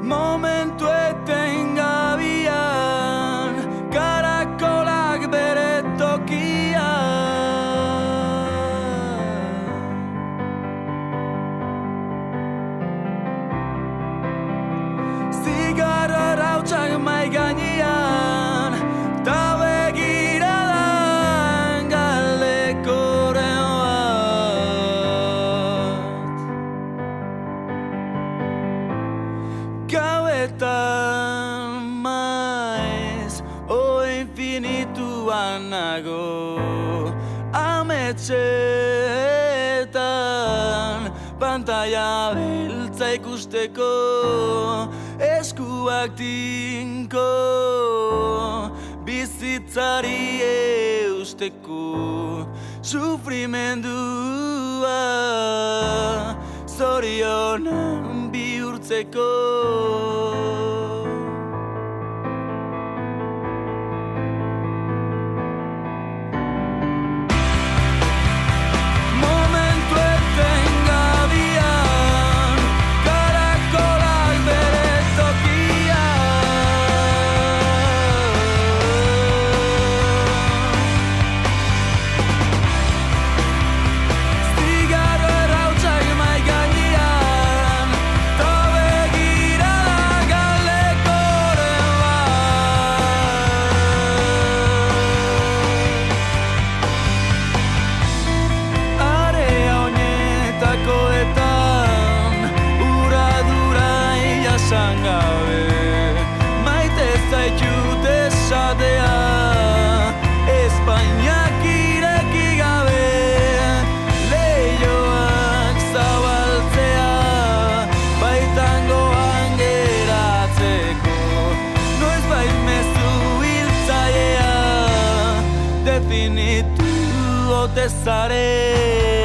Momentu etengabian, karakolak bere tokia. Zigarro arautsak mai gainean, ta begiradan galdekoren bat. Gauetan maiz, o infinituan nago, ametsetan pantalla beltza ikusteko, eskuak tinko bizitzari eusteko, sufrimendua zorionan bihurtzeko. Momentu etengabian, karakolak bere tokia. Zigarro arautsak mai gainean, ta begirada galdekoren bat. Area oinetakoetan, uradura jasan gabe, maite zaitut esatea, Espainiak ireki gabe, leihoak zabaltzea, baitangoan geratzeko, noizbait mezu hiltzailea, definitu ote zaren.